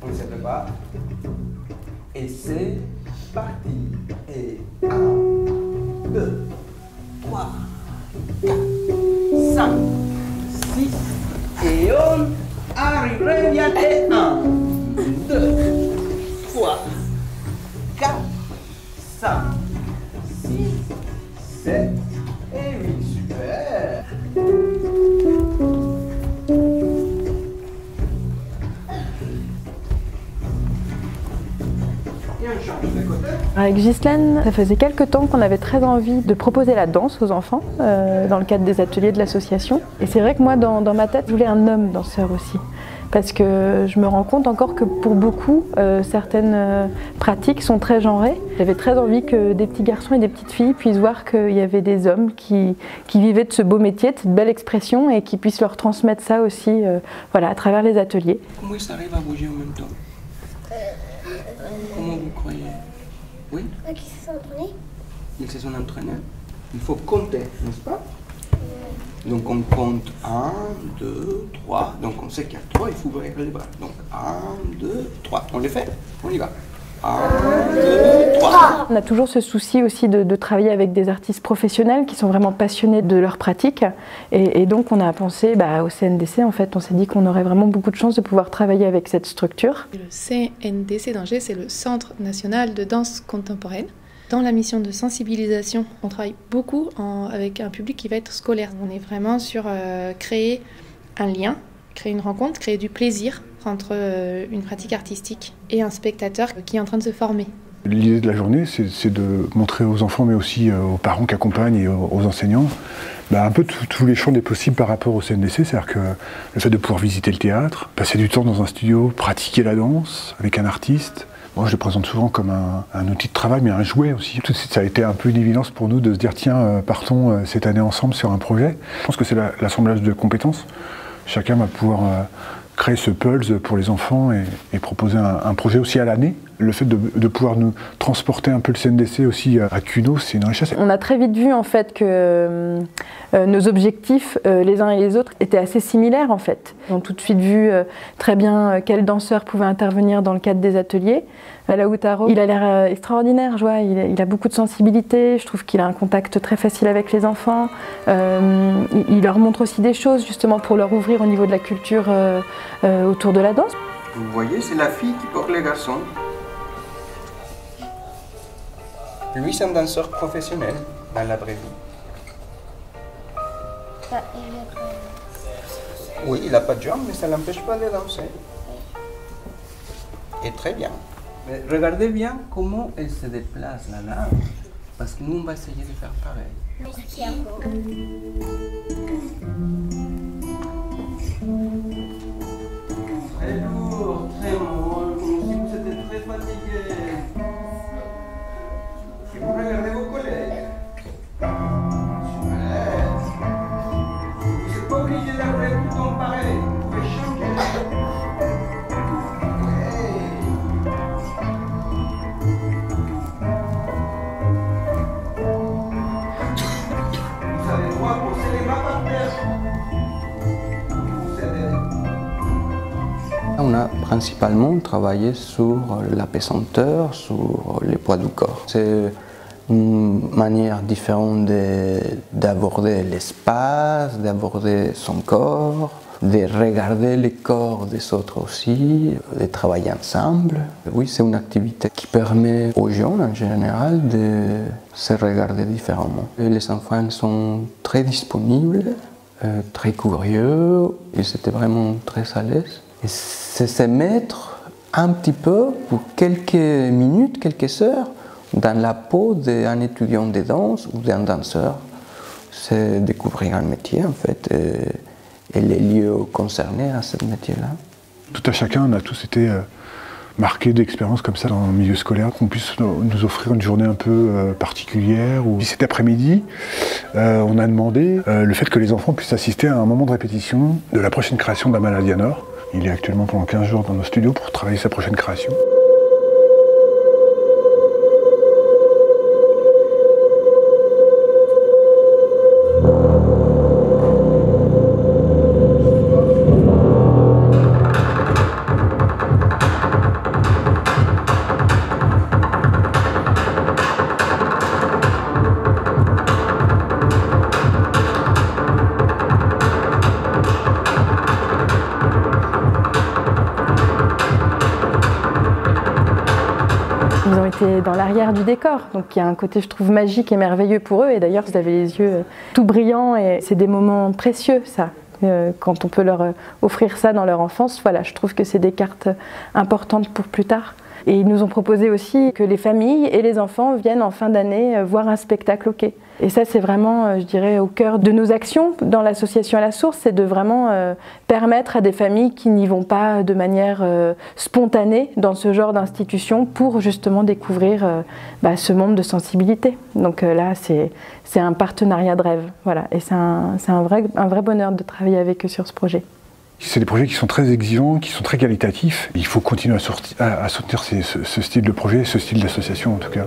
On se prépare. Et c'est parti. Et 1, 2, 3, 4, 5, 6. Et on arrive. Reviens. Et 1, 2, 3, 4, 5, 6, 7 et 8. Super. Avec Ghislaine, ça faisait quelques temps qu'on avait très envie de proposer la danse aux enfants dans le cadre des ateliers de l'association. Et c'est vrai que moi, dans ma tête, je voulais un homme danseur aussi. Parce que je me rends compte encore que pour beaucoup, certaines pratiques sont très genrées. J'avais très envie que des petits garçons et des petites filles puissent voir qu'il y avait des hommes qui vivaient de ce beau métier, de cette belle expression et qui puissent leur transmettre ça aussi voilà, à travers les ateliers. Comment ils arrivent à bouger en même temps? Comment vous croyez? Oui? Qui se sont entraînés? Ils se sont entraînés. Il faut compter, n'est-ce pas? Donc on compte 1, 2, 3. Donc on sait qu'il y a 3, il faut ouvrir les bras. Donc 1, 2, 3. On les fait? On y va. 1, 2, 3. On a toujours ce souci aussi de travailler avec des artistes professionnels qui sont vraiment passionnés de leur pratique. Et donc on a pensé au CNDC, en fait, on s'est dit qu'on aurait vraiment beaucoup de chance de pouvoir travailler avec cette structure. Le CNDC d'Angers, c'est le Centre national de danse contemporaine. Dans la mission de sensibilisation, on travaille beaucoup avec un public qui va être scolaire. On est vraiment sur créer un lien, créer une rencontre, créer du plaisir entre une pratique artistique et un spectateur qui est en train de se former. L'idée de la journée, c'est de montrer aux enfants, mais aussi aux parents qui accompagnent et aux enseignants, un peu tous les champs des possibles par rapport au CNDC. C'est-à-dire que le fait de pouvoir visiter le théâtre, passer du temps dans un studio, pratiquer la danse avec un artiste. Moi, je le présente souvent comme un outil de travail, mais un jouet aussi. Tout de suite, ça a été un peu une évidence pour nous de se dire, tiens, partons cette année ensemble sur un projet. Je pense que c'est l'assemblage de compétences. Chacun va pouvoir créer ce pulse pour les enfants et proposer un projet aussi à l'année. Le fait de pouvoir nous transporter un peu le CNDC aussi à Cuno, c'est une richesse. On a très vite vu en fait que nos objectifs, les uns et les autres, étaient assez similaires en fait. On a tout de suite vu très bien quel danseur pouvait intervenir dans le cadre des ateliers. Lautaro, il a l'air extraordinaire, je vois, il a beaucoup de sensibilité, je trouve qu'il a un contact très facile avec les enfants. Il leur montre aussi des choses justement pour leur ouvrir au niveau de la culture autour de la danse. Vous voyez, c'est la fille qui porte les garçons. Lui, c'est un danseur professionnel dans la vraie vie. Oui, il n'a pas de jambes, mais ça ne l'empêche pas de danser. Et très bien. Mais regardez bien comment elle se déplace là, parce que nous, on va essayer de faire pareil. Très lourd, très molle, comme si vous étiez très fatigué. Et vous regardez vos collègues. Super. Vous n'êtes pas obligé d'avoir tout le temps pareil. Vous pouvez changer. Vous avez droit à pousser les bras par terre. On a principalement travaillé sur la pesanteur, sur les poids du corps. C'est une manière différente d'aborder l'espace, d'aborder son corps, de regarder les corps des autres aussi, de travailler ensemble. Oui, c'est une activité qui permet aux jeunes en général de se regarder différemment. Et les enfants sont très disponibles, très curieux, ils étaient vraiment très à l'aise. Et c'est se mettre un petit peu pour quelques minutes, quelques heures, dans la peau d'un étudiant de danse ou d'un danseur. C'est découvrir un métier en fait et les lieux concernés à ce métier-là. Tout à chacun, on a tous été marqués d'expériences comme ça dans le milieu scolaire, qu'on puisse nous offrir une journée un peu particulière. Puis cet après-midi, on a demandé le fait que les enfants puissent assister à un moment de répétition de la prochaine création d'Amal Alianor. Il est actuellement pendant 15 jours dans nos studios pour travailler sa prochaine création. était dans l'arrière du décor. Donc il y a un côté, je trouve, magique et merveilleux pour eux. Et d'ailleurs, vous avez les yeux tout brillants et c'est des moments précieux, ça. Quand on peut leur offrir ça dans leur enfance, voilà, je trouve que c'est des cartes importantes pour plus tard. Et ils nous ont proposé aussi que les familles et les enfants viennent en fin d'année voir un spectacle hockey. Et ça, c'est vraiment, je dirais, au cœur de nos actions dans l'association à la source, c'est de vraiment permettre à des familles qui n'y vont pas de manière spontanée dans ce genre d'institution pour justement découvrir ce monde de sensibilité. Donc là, c'est un partenariat de rêve. Voilà. Et c'est un vrai bonheur de travailler avec eux sur ce projet. C'est des projets qui sont très exigeants, qui sont très qualitatifs. Il faut continuer à soutenir ce style de projet, ce style d'association en tout cas.